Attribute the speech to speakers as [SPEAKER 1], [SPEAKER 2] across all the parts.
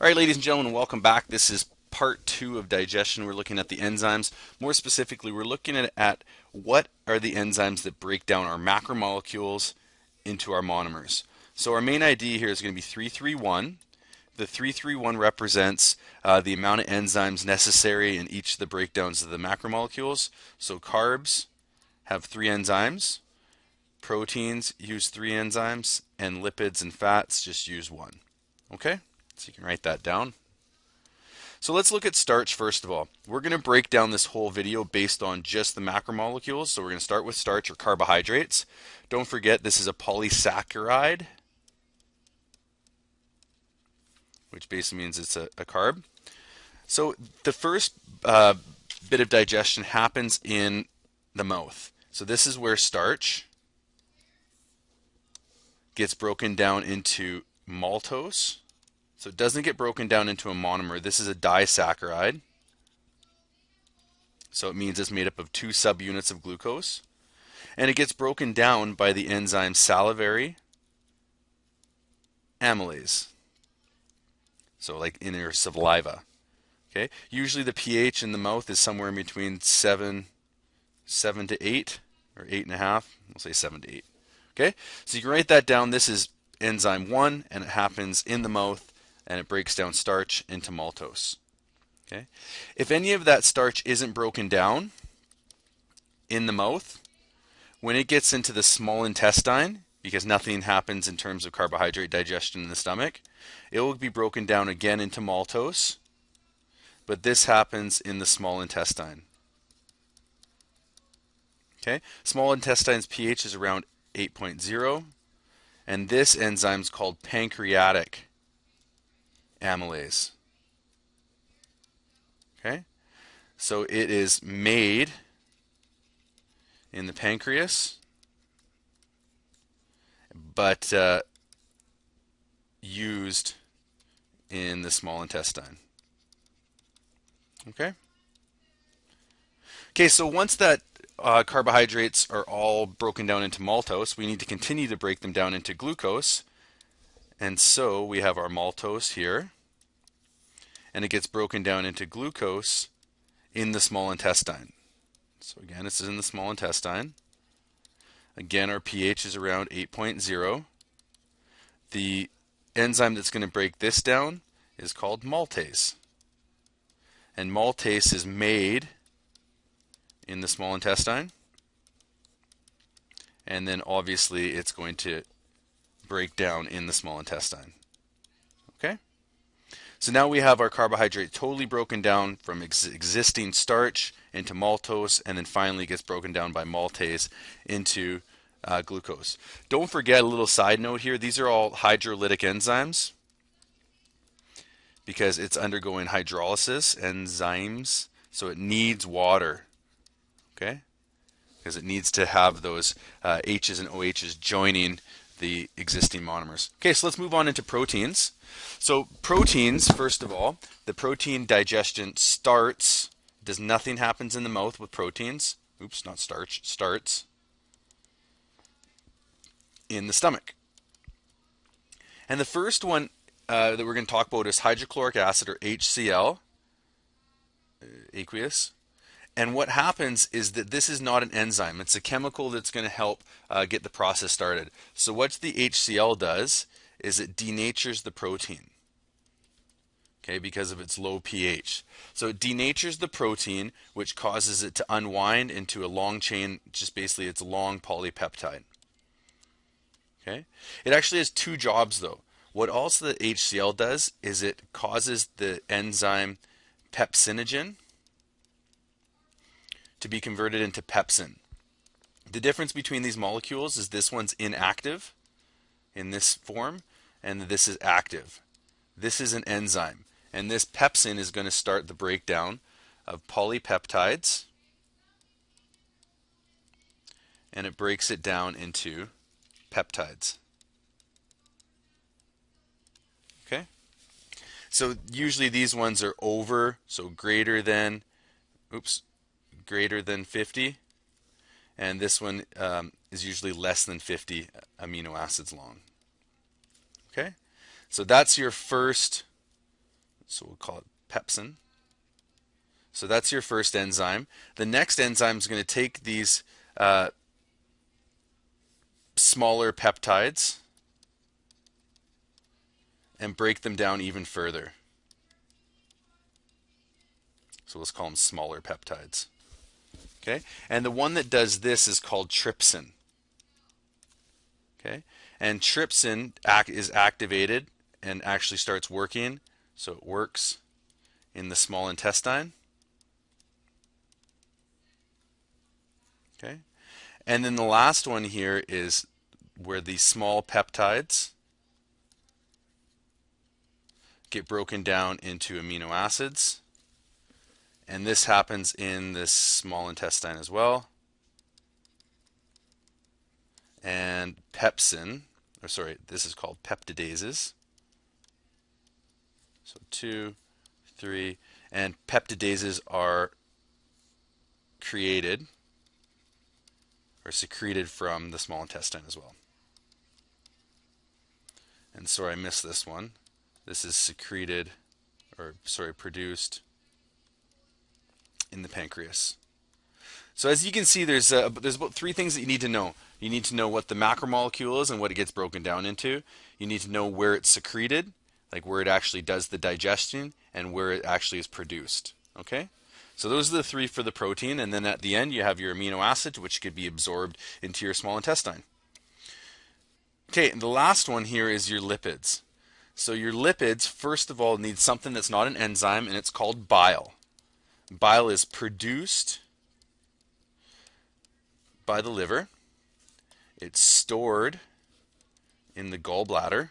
[SPEAKER 1] All right, ladies and gentlemen, welcome back. This is part two of digestion. We're looking at the enzymes. More specifically, we're looking at what are the enzymes that break down our macromolecules into our monomers. So our main idea here is going to be 331. The 331 represents the amount of enzymes necessary in each of the breakdowns of the macromolecules. So carbs have 3 enzymes, proteins use 3 enzymes, and lipids and fats just use 1. Okay? So you can write that down. So let's look at starch first of all. We're going to break down this whole video based on just the macromolecules. So we're going to start with starch or carbohydrates. Don't forget this is a polysaccharide, which basically means it's a carb. So the first bit of digestion happens in the mouth. So this is where starch gets broken down into maltose. So it doesn't get broken down into a monomer. This is a disaccharide. So it means it's made up of 2 subunits of glucose. And it gets broken down by the enzyme salivary amylase. So like in your saliva. Okay. Usually the pH in the mouth is somewhere in between 7 to 8 or 8.5. We'll say 7 to 8. Okay. So you can write that down. This is enzyme 1 and it happens in the mouth. And it breaks down starch into maltose. Okay? If any of that starch isn't broken down in the mouth, when it gets into the small intestine, because nothing happens in terms of carbohydrate digestion in the stomach, it will be broken down again into maltose, but this happens in the small intestine. Okay? Small intestine's pH is around 8.0, and this enzyme is called pancreatic amylase. Okay, so it is made in the pancreas, but used in the small intestine. Okay. Okay, so once that carbohydrates are all broken down into maltose, we need to continue to break them down into glucose. And so we have our maltose here, and it gets broken down into glucose in the small intestine. So again, it's in the small intestine. Again, our pH is around 8.0. The enzyme that's going to break this down is called maltase. And maltase is made in the small intestine. And then obviously it's going to break down in the small intestine. Okay? So now we have our carbohydrate totally broken down from existing starch into maltose, and then finally gets broken down by maltase into glucose. Don't forget a little side note here, these are all hydrolytic enzymes because it's undergoing hydrolysis, enzymes, so it needs water, okay? Because it needs to have those H's and OH's joining the existing monomers. Okay, so let's move on into proteins. So proteins, first of all, the protein digestion starts, nothing happens in the mouth with proteins. Oops, not starch, starts in the stomach. And the first one that we're going to talk about is hydrochloric acid, or HCl, aqueous. And what happens is that this is not an enzyme. It's a chemical that's going to help get the process started. So what the HCl does is it denatures the protein, okay, because of its low pH. So it denatures the protein, which causes it to unwind into a long chain, just basically it's a long polypeptide. Okay? It actually has 2 jobs though. What also the HCl does is it causes the enzyme pepsinogen to be converted into pepsin. The difference between these molecules is this one's inactive in this form, and this is active. This is an enzyme, and this pepsin is going to start the breakdown of polypeptides, and it breaks it down into peptides. Okay? So usually these ones are over, so greater than 50, and this one is usually less than 50 amino acids long. Okay, so that's your first So we'll call it pepsin. So that's your first enzyme. The next enzyme is going to take these smaller peptides and break them down even further. So let's call them smaller peptides. Okay, and the one that does this is called trypsin. Okay, and trypsin is activated and actually starts working. So it works in the small intestine. Okay, and then the last one here is where these small peptides get broken down into amino acids. And this happens in this small intestine as well. And pepsin, or sorry, this is called peptidases. So 2, 3, and peptidases are created or secreted from the small intestine as well. And sorry, I missed this one. This is secreted, or sorry, produced in the pancreas. So as you can see, there's about 3 things that you need to know. You need to know what the macromolecule is and what it gets broken down into. You need to know where it's secreted, like where it actually does the digestion, and where it actually is produced. Okay? So those are the 3 for the protein, and then at the end you have your amino acid, which could be absorbed into your small intestine. Okay, and the last one here is your lipids. So your lipids, first of all, need something that's not an enzyme, and it's called bile. Bile is produced by the liver. It's stored in the gallbladder.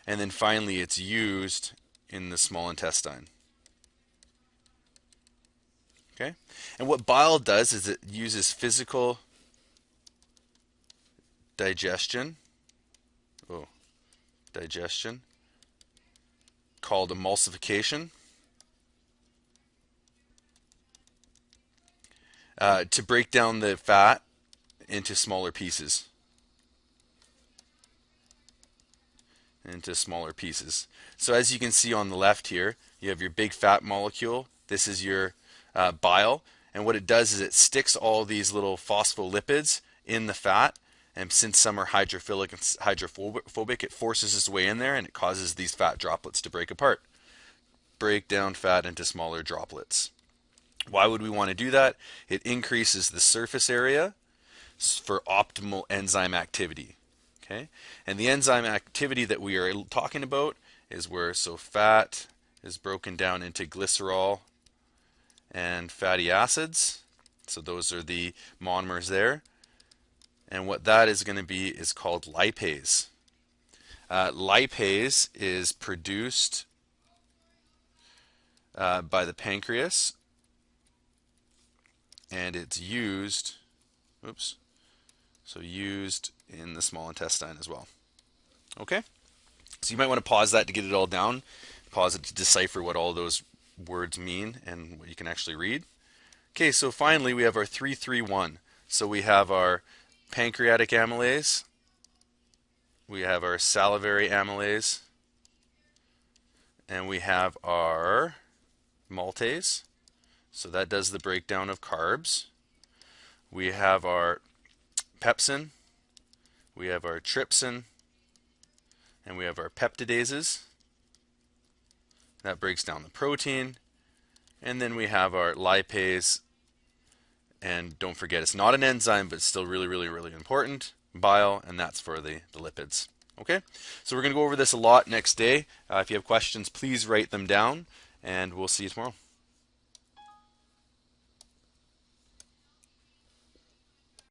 [SPEAKER 1] And then finally, it's used in the small intestine. Okay? And what bile does is it uses physical digestion. Digestion called emulsification to break down the fat into smaller pieces. So as you can see on the left here, you have your big fat molecule. This is your bile, and what it does is it sticks all these little phospholipids in the fat, and since some are hydrophilic and hydrophobic, it forces its way in there and it causes these fat droplets to break apart. Break down fat into smaller droplets. Why would we want to do that? It increases the surface area for optimal enzyme activity. Okay? And the enzyme activity that we are talking about is where fat is broken down into glycerol and fatty acids. So those are the monomers there. And what that is going to be is called lipase. Lipase is produced by the pancreas, and it's used, used in the small intestine as well. Okay? So you might want to pause that to get it all down. Pause it to decipher what all those words mean and what you can actually read. Okay, so finally we have our 3-3-1. So we have our pancreatic amylase, we have our salivary amylase, and we have our maltase. So that does the breakdown of carbs. We have our pepsin, we have our trypsin, and we have our peptidases. That breaks down the protein. And then we have our lipase. And don't forget, it's not an enzyme, but it's still really, really, really important. Bile, and that's for the lipids. Okay? So we're going to go over this a lot next day. If you have questions, please write them down, and we'll see you tomorrow.